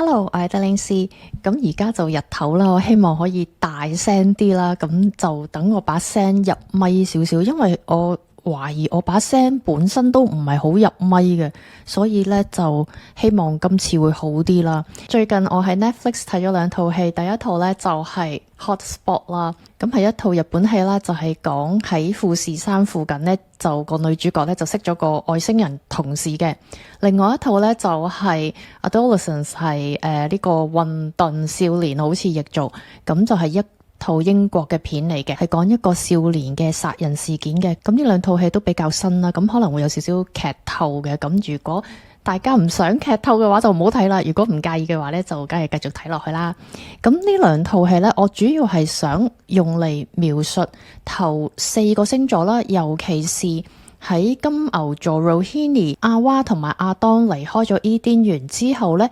Hello，我係德玲絲。咁而家就日頭啦，我希望可以大聲啲啦，咁就等我把聲入咪少少，因為我懷疑我把聲本身都唔係好入咪嘅，所以咧就希望今次會好啲啦。最近我喺 Netflix 睇咗兩套戲，第一套咧就係 Hotspot 啦，咁係一套日本戲啦，就係講喺富士山附近咧，就個女主角咧就識咗個外星人同事嘅。另外一套咧就係 Adolescence， 係呢個混沌少年，好似譯做，咁就係一套英國嘅片嚟嘅，係講一個少年嘅殺人事件嘅。咁呢兩套戲都比較新啦，咁可能會有少少劇透嘅。咁如果大家唔想劇透嘅話就唔好睇啦，如果唔介意嘅話咧就梗係繼續睇落去啦。咁呢兩套戲咧，我主要係想用嚟描述頭4個星座啦，尤其是喺金牛座 Rohini 阿娃同埋阿當離開咗伊甸園之後咧，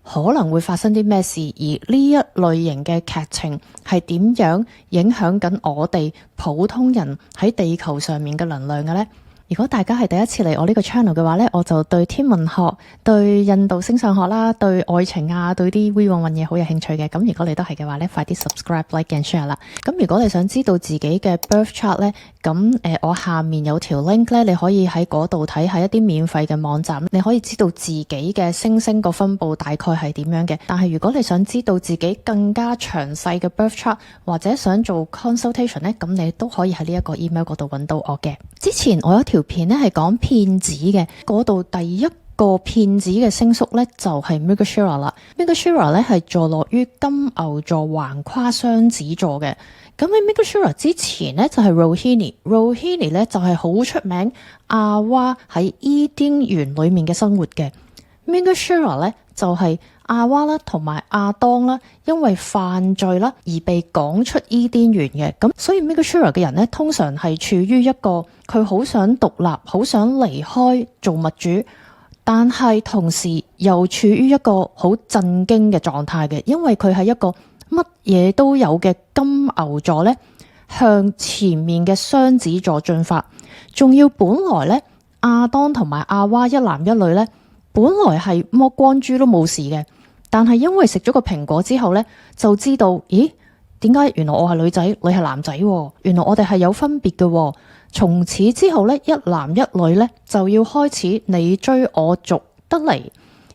可能會發生啲咩事，而呢一類型嘅劇情係點樣影響緊我哋普通人喺地球上面嘅能量嘅呢？如果大家係第一次嚟我呢個 channel 嘅話呢，我就對天文學、對印度星相學啦、對愛情啊、對啲 we 運嘢好有興趣嘅。咁如果你都係嘅話呢，快啲 subscribe、like and share 啦。咁如果你想知道自己嘅 birth chart 呢，咁我下面有條 link 呢，你可以喺嗰度睇下一啲免費嘅網站，你可以知道自己嘅星星個分佈大概係點樣嘅。但係如果你想知道自己更加詳細嘅 birth chart，或者想做 consultation 呢，咁你都可以喺呢一個 email 嗰度揾到我嘅。之前我有條片咧係講騙子嘅，嗰度第一個騙子嘅星宿咧就係 Mrigashira 啦。Mrigashira 咧係坐落於金牛座橫跨雙子座嘅。咁喺 Mrigashira 之前咧就係 Rohini 咧就係好出名阿娃喺伊甸園裏面嘅生活嘅。Mrigashira 咧就係阿娃啦同埋阿當啦，因為犯罪啦而被趕出伊甸園嘅。咁所以 Mrigashira 嘅人咧通常係處於一個佢好想獨立、好想離開做物主，但係同時又處於一個好震驚嘅狀態嘅，因為佢係一個乜嘢都有嘅金牛座咧，向前面嘅雙子座進發，仲要本來咧阿當同埋阿娃一男一女咧，本來係剝光豬都冇事嘅，但係因為食咗個蘋果之後咧，就知道咦，點解原來我係女仔，你係男仔喎？原來我哋係有分別嘅喎。從此之後咧，一男一女咧就要開始你追我逐得嚟，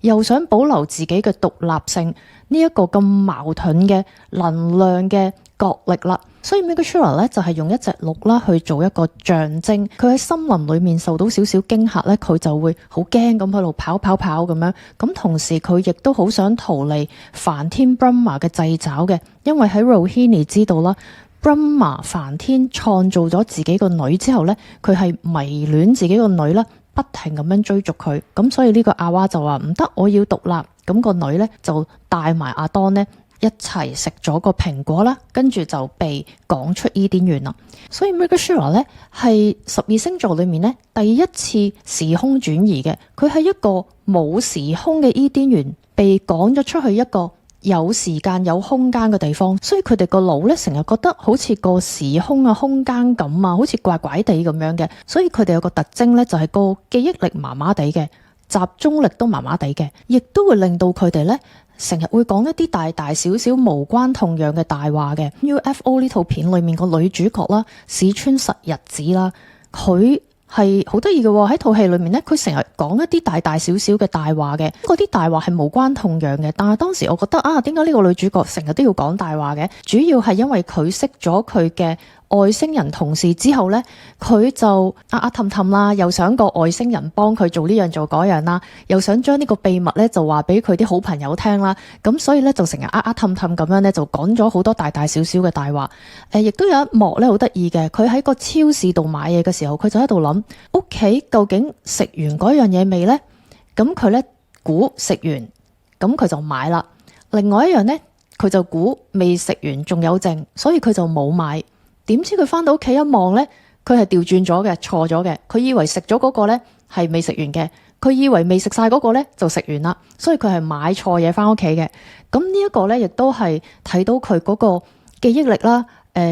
又想保留自己嘅獨立性，呢一個咁矛盾嘅能量嘅角力啦。所以 Mrigashira 咧就係用一隻鹿啦去做一個象徵，佢喺森林裏面受到少少驚嚇咧，佢就會好驚咁喺度跑咁樣。咁同時佢亦都好想逃離梵天 Brahma 嘅掣肘嘅，因為喺 Rohini 知道啦。Brahma 梵天創造咗自己個女之後咧，佢係迷戀自己個女啦，不停咁樣追逐佢。咁所以呢個阿娃就話唔得，我要獨立。咁個女咧就帶埋阿當咧一齊食咗個蘋果啦，跟住就被趕出伊甸園啦。所以 Mrigashira 咧係12星座裏面咧第一次時空轉移嘅，佢係一個冇時空嘅伊甸園，被趕咗出去一個有時間有空間嘅地方，所以佢哋個腦咧成日覺得好似個時空啊、空間感啊，好似怪怪地咁樣嘅。所以佢哋有個特徵咧，就係個記憶力麻麻地嘅，集中力都麻麻地嘅，亦都會令到佢哋咧成日會講一啲大大小小無關痛癢嘅大話嘅。UFO 呢套片裏面個女主角啦，市川實日子啦，佢係好得意嘅喎，喺套戲裏面咧，佢成日講一啲大大小小嘅大話嘅，嗰啲大話係無關痛癢嘅。但係當時我覺得啊，點解呢個女主角成日都要講大話嘅？主要係因為佢識咗佢嘅外星人同事之後咧，佢就氹氹啦，又想個外星人幫佢做呢樣做嗰樣啦，又想將呢個秘密咧就話俾佢啲好朋友聽啦。咁所以咧就成日氹氹咁樣咧，就講咗好多大大小小嘅大話。亦都有一幕咧好得意嘅，佢喺個超市度買嘢嘅時候，佢就喺度諗屋企究竟食完嗰樣嘢未咧？咁佢咧估食完，咁佢就買啦。另外一樣咧，佢就估未食完仲有剩，所以佢就冇買。點知佢翻到屋企一望咧，佢係調轉咗嘅，錯咗嘅。佢以為食咗嗰個咧係未食完嘅，佢以為未食晒嗰個咧就食完啦，所以佢係買錯嘢翻屋企嘅。咁呢一個咧亦都係睇到佢嗰個記憶力啦，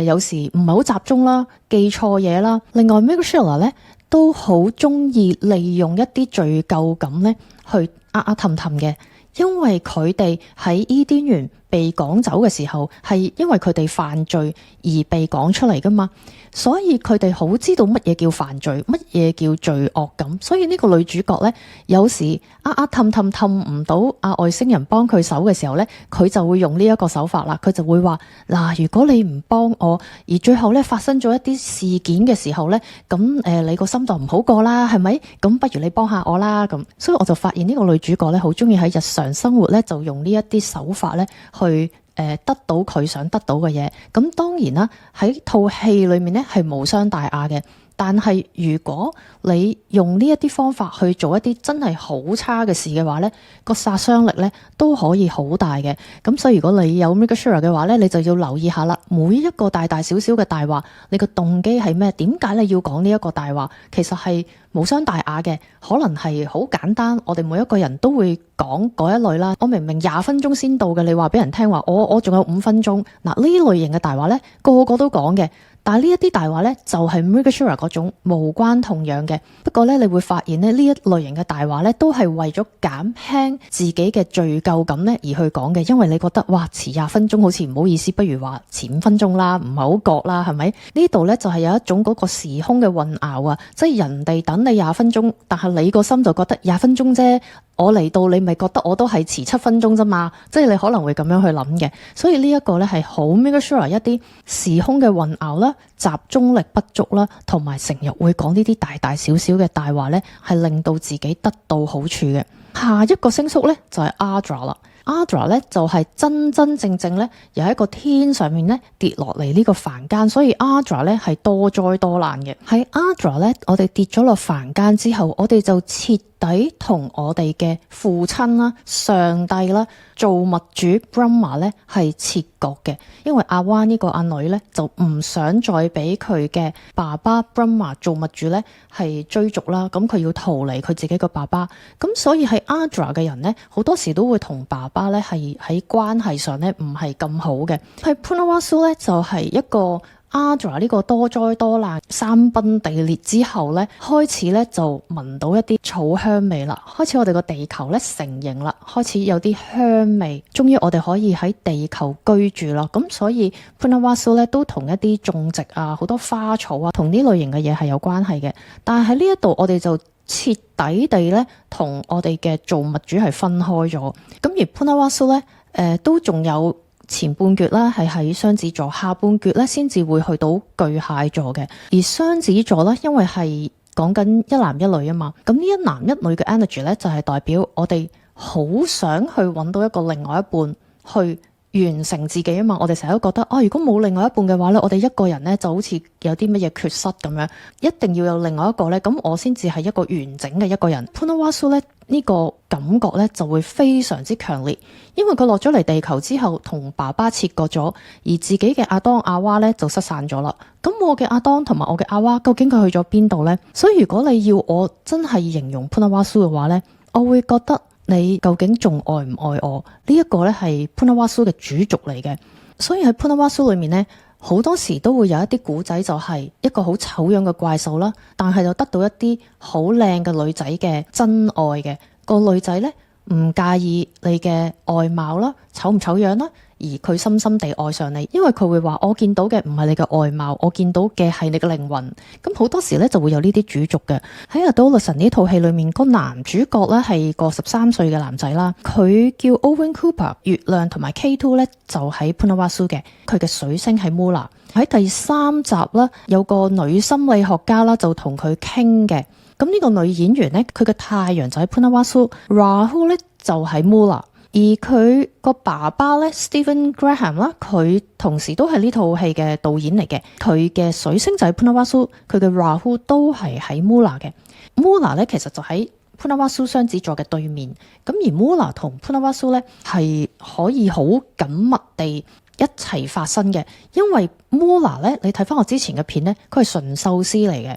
有時唔係好集中啦，記錯嘢啦。另外 Mrigashira 咧都好中意利用一啲罪疚感咧去氹氹嘅。因為佢哋喺伊甸園被趕走嘅時候，係因為佢哋犯罪而被趕出嚟噶嘛，所以佢哋好知道乜嘢叫犯罪，乜嘢叫罪惡感。所以呢個女主角呢，有時氹唔到外星人幫佢手嘅時候呢，佢就會用呢一個手法啦。佢就會話嗱，如果你唔幫我，而最後呢發生咗一啲事件嘅時候呢，咁你個心就唔好過啦，係咪？咁不如你幫下我啦咁。所以我就發現呢個女主角呢，好中意喺日常生活呢，就用呢一啲手法呢去得到佢想得到嘅嘢。咁當然啦，喺套戲裏面呢係無傷大雅嘅。但係如果你用呢一啲方法去做一啲真係好差嘅事嘅話呢，個殺傷力呢都可以好大嘅。咁所以如果你有 Mega Share 嘅話呢，你就要留意下啦。每一個大大小小嘅大話，你個動機係咩？點解你要講呢一個大話？其實係無傷大雅嘅，可能係好簡單。我哋每一個人都會講嗰一類啦。我明明20分鐘先到嘅，你話俾人聽話，我仲有5分鐘。嗱，呢類型嘅大話呢，個個都講嘅。但係呢一啲大話呢，就係 Mega Share 嗰種無關痛癢嘅。不過呢，你會發現呢一類型嘅大話呢，都係為咗減輕自己嘅罪疚感呢而去講嘅。因為你覺得哇，遲20分鐘好似唔好意思，不如話遲5分鐘啦，唔係好覺啦，係咪？呢度呢，就係有一種嗰個時空嘅混淆啊，即係人哋等你20分鐘，但係你個心就覺得20分鐘啫。我嚟到你咪覺得我都係遲7分鐘啫嘛，即係你可能會咁樣去諗嘅。所以呢一個呢係好 Mega Share 一啲時空嘅混淆啦、集中力不足啦，同埋成日會講呢啲大大小小嘅大話呢，係令到自己得到好處嘅。下一個星宿呢，就係 Ardra 啦。Ardra 咧就係真真正正咧由一個天上面咧跌落嚟呢個凡間，所以 Ardra 咧係多災多難嘅。喺 Ardra 咧，我哋跌咗落凡間之後，我哋就徹底同我哋嘅父親啦、上帝啦、造物主 Brahma 咧係切割嘅，因為阿灣呢個阿女咧就唔想再俾佢嘅爸爸 Brahma 造物主咧係追逐啦，咁佢要逃離佢自己個爸爸，咁所以喺 Ardra 嘅人咧好多時都會同爸爸咧係喺關係上咧唔係咁好嘅。喺 Punawwasu 咧就係一個Ardra 呢個多災多難、山崩地裂之後咧，開始咧就聞到一啲草香味啦。開始我哋個地球咧成形啦，開始有啲香味，終於我哋可以喺地球居住啦。咁所以 Punawwasu 咧都同一啲種植啊、好多花草啊，同呢類型嘅嘢係有關係嘅。但係喺呢一度我哋就徹底地咧同我哋嘅造物主係分開咗。咁而 Punawwasu 咧都仲有前半橛啦，係喺雙子座，下半橛咧先至會去到巨蟹座嘅。而雙子座咧，因為係講緊一男一女啊嘛，咁呢一男一女嘅 energy 咧，就係代表我哋好想去揾到一個另外一半去完成自己啊嘛。我哋成日都覺得如果冇另外一半嘅話咧，我哋一個人咧就好似有啲乜嘢缺失咁樣，一定要有另外一個咧，咁我先至係一個完整嘅一個人。Punawwasu 咧呢個感覺咧就會非常之強烈，因為佢落咗嚟地球之後同爸爸切割咗，而自己嘅阿當阿娃咧就失散咗啦。咁我嘅阿當同埋我嘅阿娃究竟佢去咗邊度呢？所以如果你要我真係形容 Punawwasu 嘅話呢，我會覺得你究竟仲愛唔愛我？呢一個咧係 Punawwasu 嘅主軸嚟嘅。所以喺 Punawwasu 裏面呢，好多時都會有一啲古仔，就係一個好醜樣嘅怪獸啦，但係就得到一啲好靚嘅女仔嘅真愛嘅。個女仔呢，唔介意你嘅外貌啦，醜唔醜樣啦，而佢深深地愛上你，因為佢會話我見到嘅唔係你嘅外貌，我見到嘅係你嘅靈魂。咁好多時咧就會有呢啲主軸嘅。喺 Adolescence 呢套戲裏面，個男主角咧係個13歲嘅男仔啦，佢叫 Owen Cooper， 月亮同埋 K2 咧就喺 Punawwasu 嘅，佢嘅水星係 Mula。喺第3集啦，有個女心理學家啦就同佢傾嘅。咁呢個女演員呢，佢嘅太陽就喺 Punawwasu，Rahu 咧就喺 Mula， 而佢個爸爸咧 Stephen Graham 啦，佢同時都係呢套戲嘅導演嚟嘅，佢嘅水星就喺 Punawwasu， 佢嘅 Rahu 都係喺 Mula 嘅。Mula 咧其實就喺 Punawwasu 雙子座嘅對面，咁而 Mula 同 Punawwasu 咧係可以好緊密地一齊發生嘅，因為 Mula 咧，你睇翻我之前嘅片咧，佢係馴獸師嚟嘅。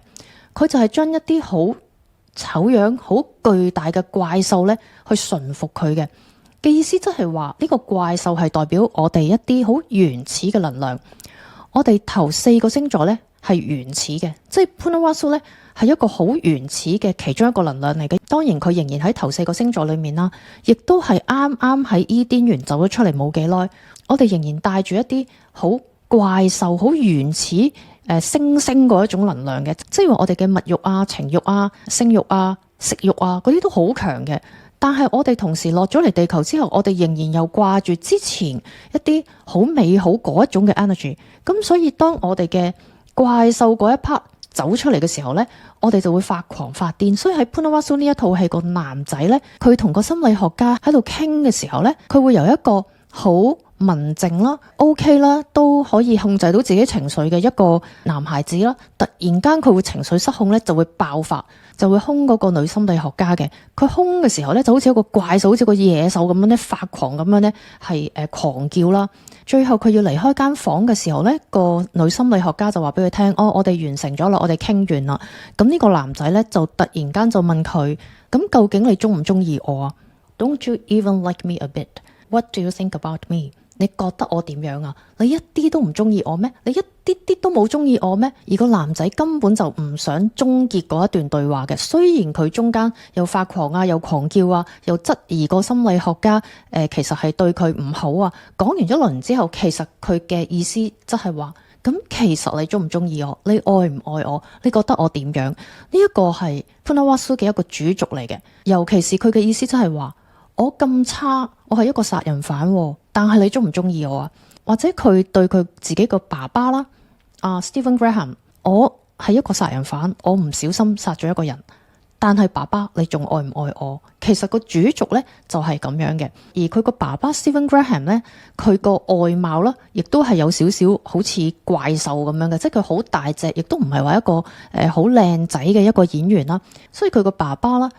佢就係將一啲好醜樣、好巨大嘅怪獸咧，去馴服佢嘅意思，即係話呢個怪獸係代表我哋一啲好原始嘅能量。我哋頭4個星座咧係原始嘅，即係 Purna 咧係一個好原始嘅其中一個能量嚟嘅。當然佢仍然喺頭4個星座裏面啦，亦都係啱啱喺伊甸園走咗出嚟冇幾耐。我哋仍然帶住一啲好怪獸、好原始猩猩嗰一種能量嘅，即係話我哋嘅物慾啊、情慾啊、性慾啊、食慾啊嗰啲都好強嘅。但係我哋同時落咗嚟地球之後，我哋仍然又掛住之前一啲好美好嗰一種嘅 energy。咁所以當我哋嘅怪獸嗰一 part 走出嚟嘅時候呢，我哋就會發狂發癲。所以喺 Purna 呢一套戲，個男仔呢，佢同個心理學家喺度傾嘅時候呢，佢會由一個好文靜啦 OK 啦，都可以控制到自己情緒嘅一個男孩子啦，突然間佢會情緒失控咧，就會爆發，就會兇嗰個女心理學家嘅。佢兇嘅時候咧，就好似一個怪獸，好似個野獸咁樣咧，發狂咁樣咧，係狂叫啦。最後佢要離開間房嘅時候咧，個女心理學家就話俾佢聽：哦，我哋完成咗啦，我哋傾完啦。咁呢個男仔咧就突然間就問佢：咁究竟你中唔中意我啊？ Don't you even like me a bit? What do you think about me?你覺得我點樣啊？你一啲都唔中意我咩？你一啲啲都冇中意我咩？而個男仔根本就唔想終結嗰一段對話嘅。雖然佢中間又發狂啊，又狂叫啊，又質疑個心理學家其實係對佢唔好啊。講完一輪之後，其實佢嘅意思即係話，咁其實你中唔中意我？你愛唔愛我？你覺得我點樣？呢一個係 Purna 嘅一個主軸嚟嘅。尤其是佢嘅意思即係話，我咁差，我係一個殺人犯喎，但係你中唔中意我啊？或者佢對佢自己個爸爸啦，Stephen Graham， 我係一個殺人犯，我唔小心殺咗一個人，但係爸爸你仲愛唔愛我？其實個主軸呢就係咁樣嘅。而佢個爸爸 Stephen Graham 呢，佢個外貌啦，亦都係有少少好似怪獸咁樣嘅，即係佢好大隻，亦都唔係話一個好靚仔嘅一個演員啦。所以佢個爸爸啦，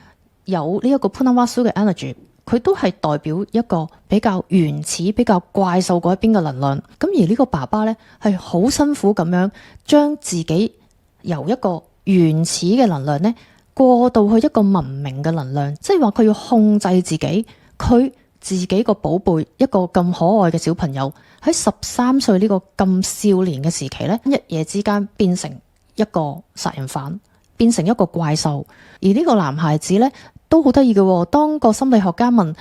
有呢一個 Purna 嘅 energy。佢都係代表一個比較原始、比較怪獸嗰一邊嘅能量。咁而呢個爸爸呢，係好辛苦咁樣將自己由一個原始嘅能量呢過到去一個文明嘅能量，即係話佢要控制自己，佢自己個寶貝一個咁可愛嘅小朋友喺13歲呢個咁少年嘅時期呢，一夜之間變成一個殺人犯，變成一個怪獸。而呢個男孩子呢，都好得意嘅。當個心理學家問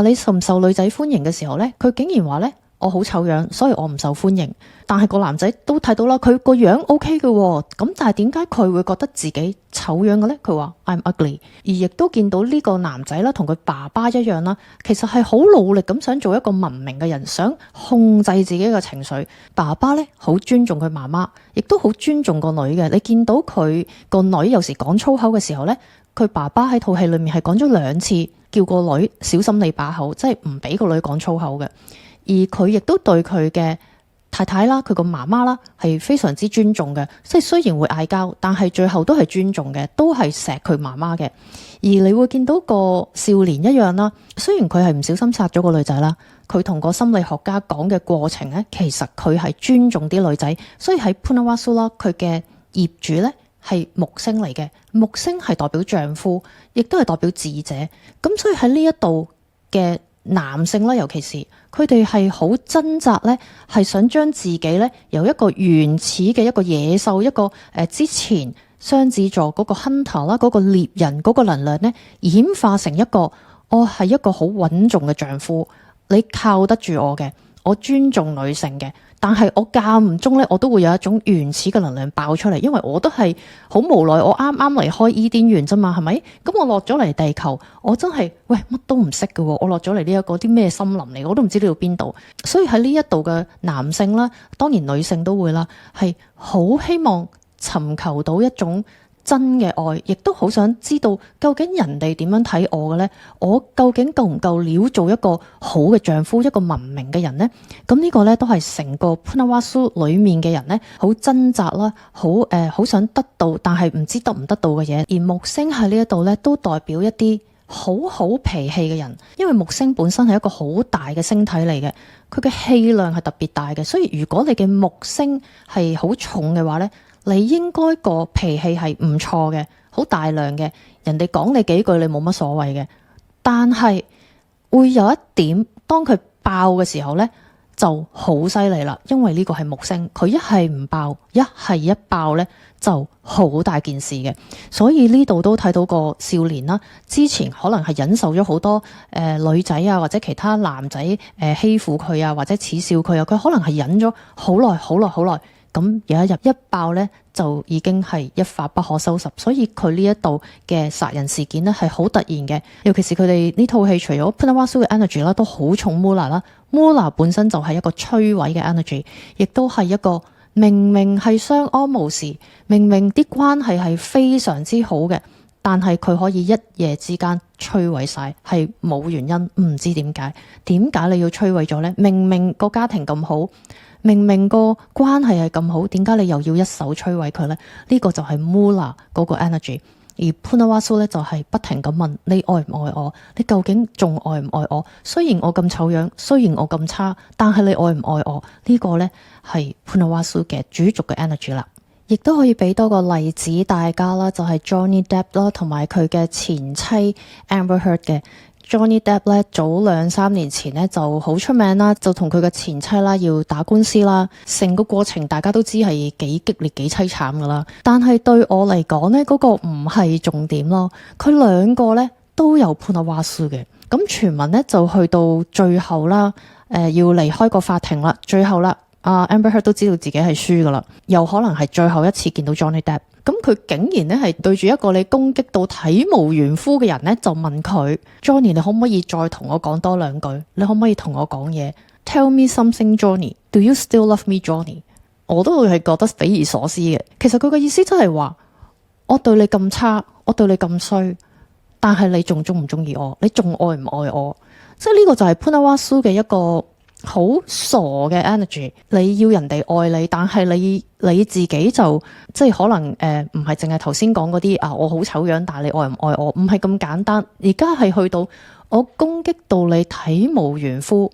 你受唔受女仔歡迎嘅時候呢，佢竟然話呢：「我好醜樣，所以我唔受歡迎。」但係個男仔都睇到啦，佢個樣 OK 嘅。咁但係點解佢會覺得自己醜樣嘅呢？佢話 I'm ugly。而亦都見到呢個男仔啦，同佢爸爸一樣啦，其實係好努力咁想做一個文明嘅人，想控制自己嘅情緒。爸爸呢，好尊重佢媽媽，亦都好尊重個女嘅。你見到佢個女有時講粗口嘅時候呢，佢爸爸喺套戲裏面係講咗2次，叫個女小心你把口，即係唔俾個女講粗口嘅。而佢亦都對佢嘅太太啦，佢個媽媽啦，係非常之尊重嘅。即係雖然會嗌交，但係最後都係尊重嘅，都係錫佢媽媽嘅。而你會見到個少年一樣啦，雖然佢係唔小心殺咗個女仔啦，佢同個心理學家講嘅過程呢，其實佢係尊重啲女仔。所以喺 Purna 啦，佢嘅業主呢，係木星嚟嘅，木星係代表丈夫，亦都係代表智者。咁所以喺呢一度嘅男性啦，尤其是佢哋係好掙扎咧，係想將自己咧由一個原始嘅一個野獸，一個之前雙子座嗰個 hunter 啦，嗰個獵人嗰個能量咧，演化成一個我係一個好穩重嘅丈夫，你靠得住我嘅，我尊重女性嘅。但係我間唔中咧，我都會有一種原始嘅能量爆出嚟，因為我都係好無奈，我啱啱離開伊甸園啫嘛，係咪？咁我落咗嚟地球，我真係喂乜都唔識嘅喎，我落咗嚟呢一個啲咩森林嚟，我都唔知呢度邊度。所以喺呢一度嘅男性啦，當然女性都會啦，係好希望尋求到一種真嘅愛，亦都好想知道究竟人哋點樣睇我嘅呢？我究竟夠唔夠料做一個好嘅丈夫，一個文明嘅人呢？咁呢個呢，都係成個 Purna 裏面嘅人呢，好掙扎啦，好想得到，但係唔知得唔得到嘅嘢。而木星喺呢一度呢，都代表一啲好脾氣嘅人，因為木星本身係一個好大嘅星體嚟嘅，佢嘅氣量係特別大嘅，所以如果你嘅木星係好重嘅話呢，你應該個脾氣係唔錯嘅，好大量嘅，人哋講你幾句你冇乜所謂嘅。但係會有一點，當佢爆嘅時候呢，就好犀利啦，因為呢個係木星，佢一係唔爆，一係一爆呢就好大件事嘅。所以呢度都睇到個少年啦，之前可能係忍受咗好多女仔啊或者其他男仔欺負佢啊或者恥笑佢啊，佢可能係忍咗好耐好耐好耐，咁有一日一爆呢，就已經係一發不可收拾。所以佢呢一度嘅殺人事件呢係好突然嘅，尤其是佢哋呢套戲除咗 Punawwasu 嘅 energy 啦，都好重 Mula 啦。Mula 本身就係一個摧毀嘅 energy， 亦都係一個明明係相安無事，明明啲關係係非常之好嘅，但係佢可以一夜之間摧毀晒，係冇原因，唔知點解你要摧毀咗呢？明明個家庭咁好，明明個關係係咁好，點解你又要一手摧毀佢呢？呢個就係 Mula 嗰個 energy。而 Punawwasu 咧就係不停咁問你愛唔愛我，你究竟仲愛唔愛我？雖然我咁醜樣，雖然我咁差，但係你愛唔愛我？呢個呢係 Punawwasu 嘅主軸嘅 energy 啦。亦都可以俾多個例子大家啦，就係 Johnny Depp 啦，同埋佢嘅前妻 Amber Heard 嘅。Johnny Depp 咧早2-3年前咧就好出名啦，就同佢嘅前妻啦要打官司啦，成個過程大家都知係幾激烈幾淒慘噶啦。但係對我嚟講呢，嗰個唔係重點咯，佢兩個咧都有 Punawwasu 嘅。咁傳聞咧就去到最後啦，要離開個法庭啦，最後啦，Amber Heard 都知道自己係輸噶啦，有可能係最後一次見到 Johnny Depp。咁佢竟然咧係對住一個你攻擊到體無完膚嘅人咧，就問佢 Johnny， 你可唔可以再同我講多兩句？你可唔可以同我講嘢 ？Tell me something, Johnny. Do you still love me, Johnny？ 我都會係覺得匪夷所思嘅。其實佢嘅意思真係話，我對你咁差，我對你咁衰，但係你仲中唔中意我？你仲愛唔愛我？即係呢個就係 Punawwasu 嘅一個好傻嘅 energy。你要人哋愛你，但係你自己就即係可能唔係淨係頭先講嗰啲我好醜樣，但係你愛唔愛我？唔係咁簡單。而家係去到我攻擊到你體無完膚，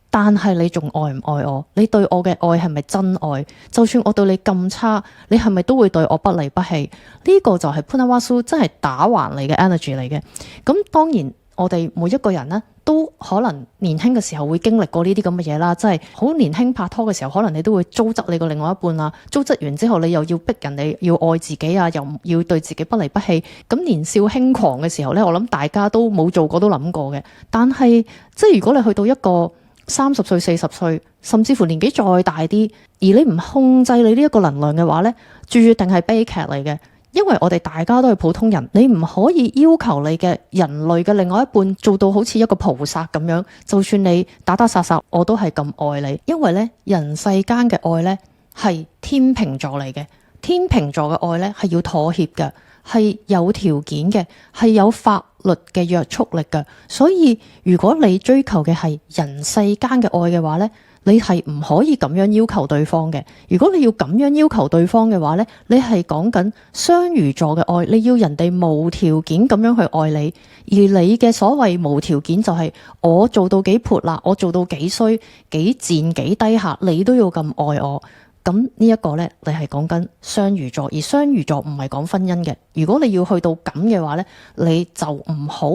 但係你仲愛唔愛我？你對我嘅愛係咪真愛？就算我對你咁差，你係咪都會對我不離不棄？呢個就係 Punawwasu 真係打橫嚟嘅 energy 嚟嘅。咁當然我哋每一個人呢，都可能年輕嘅時候會經歷過呢啲咁嘅嘢啦，即係好年輕拍拖嘅時候，可能你都會糟質你個另外一半啊，糟質完之後你又要逼人哋要愛自己啊，又要對自己不離不棄。咁年少輕狂嘅時候呢，我諗大家都冇做過都諗過嘅。但係即係如果你去到一個30歲、40歲，甚至乎年紀再大啲，而你唔控制你呢一個能量嘅話呢，注定係悲劇嚟嘅。因為我哋大家都係普通人，你唔可以要求你嘅人類嘅另外一半做到好似一個菩薩咁樣，就算你打打殺殺，我都係咁愛你。因為呢，人世間嘅愛呢係天秤座嚟嘅，天秤座嘅愛呢係要妥協嘅，係有條件嘅，係有法律嘅約束力嘅。所以如果你追求嘅係人世間嘅愛嘅話呢，你係唔可以咁樣要求對方嘅。如果你要咁樣要求對方嘅話呢，你係講緊雙魚座嘅愛，你要人哋無條件咁樣去愛你，而你嘅所謂無條件就係我做到幾潑辣，我做到幾衰幾賤幾低下，你都要咁愛我。咁呢一個呢，你係講緊雙魚座，而雙魚座唔係講婚姻嘅。如果你要去到咁嘅話呢，你就唔好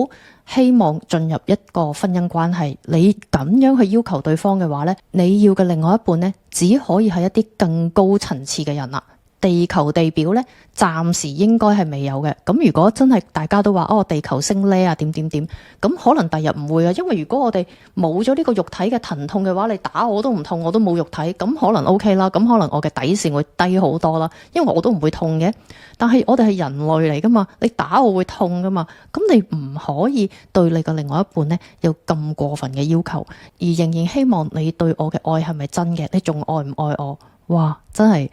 希望進入一個婚姻關係。你咁樣去要求對方嘅話呢，你要嘅另外一半呢，只可以係一啲更高層次嘅人啦。地球地表呢，暫時應該係未有嘅。咁如果真係大家都話地球升呢啊點，咁可能第日唔會啊。因為如果我哋冇咗呢個肉體嘅疼痛嘅話，你打我都唔痛，我都冇肉體，咁可能 OK 啦。咁可能我嘅底線會低好多啦，因為我都唔會痛嘅。但係我哋係人類嚟噶嘛，你打我會痛噶嘛，咁你唔可以對你嘅另外一半呢有咁過分嘅要求，而仍然希望你對我嘅愛係咪真嘅？你仲愛唔愛我？哇，真係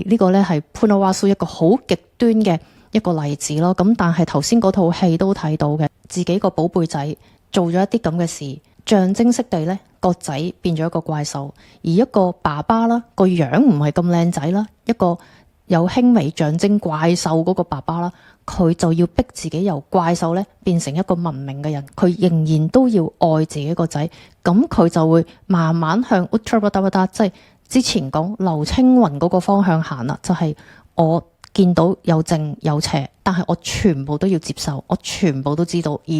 呢個呢係 Punawwasu 一個好極端嘅一個例子咯。咁但係頭先嗰套戲都睇到嘅，自己個寶貝仔做咗一啲咁嘅事，象徵式地呢個仔變咗一個怪獸，而一個爸爸啦個樣唔係咁靚仔啦，一個有輕微象徵怪獸嗰個爸爸啦，佢就要逼自己由怪獸呢變成一個文明嘅人，佢仍然都要愛自己個仔，咁佢就會慢慢向 Uttarapata 即係之前講劉青雲嗰個方向行啦，就係我見到有正有邪，但係我全部都要接受，我全部都知道。而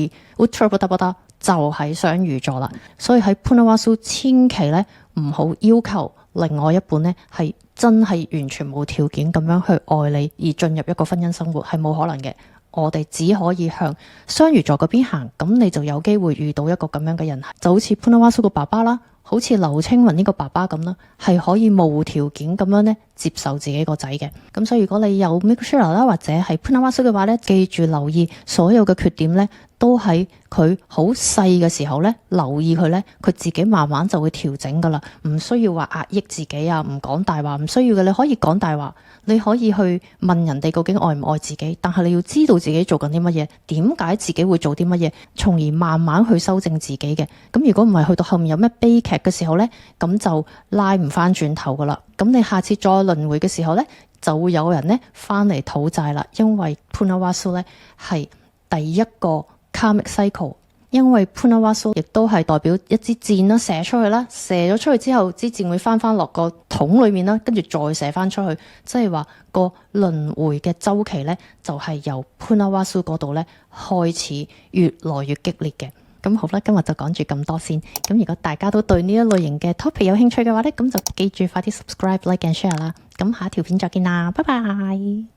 Uttarapata 就係雙魚座啦，所以喺 Punawwasu 千祈咧唔好要求另外一半咧係真係完全冇條件咁樣去愛你而進入一個婚姻生活，係冇可能嘅。我哋只可以向雙魚座嗰邊行，咁你就有機會遇到一個咁樣嘅人，就好似 Punawwasu 個爸爸啦，好似劉青雲呢個爸爸咁啦，係可以無條件咁樣咧接受自己個仔嘅。咁所以如果你有 Migashira 啦或者係 Punawwasu 嘅話咧，記住留意所有嘅缺點咧，都喺佢好細嘅時候咧留意佢咧，佢自己慢慢就會調整噶啦，唔需要話壓抑自己啊，唔講大話，唔需要嘅。你可以講大話，你可以去問人哋究竟愛唔愛自己，但係你要知道自己做緊啲乜嘢，點解自己會做啲乜嘢，從而慢慢去修正自己嘅。咁如果唔係去到後面有咩悲劇嘅時候咧，咁就拉唔翻轉頭噶啦。咁你下次再輪迴嘅時候咧，就會有人咧翻嚟討債啦。因為 Punawwasu 咧係第一個 karmic cycle， 因為 Punawwasu 亦都係代表一支箭啦，射出去啦，射咗出去之後，支箭會翻落個桶裏面啦，跟住再射翻出去，即係話個輪迴嘅周期咧，就係由 Punawwasu 嗰度咧開始越來越激烈嘅。咁好啦，今日就講住咁多先。咁如果大家都對呢一類型嘅 topic 有興趣嘅話咧，咁就記住快啲 subscribe、like and share 啦。咁下一條片再見啦，拜拜。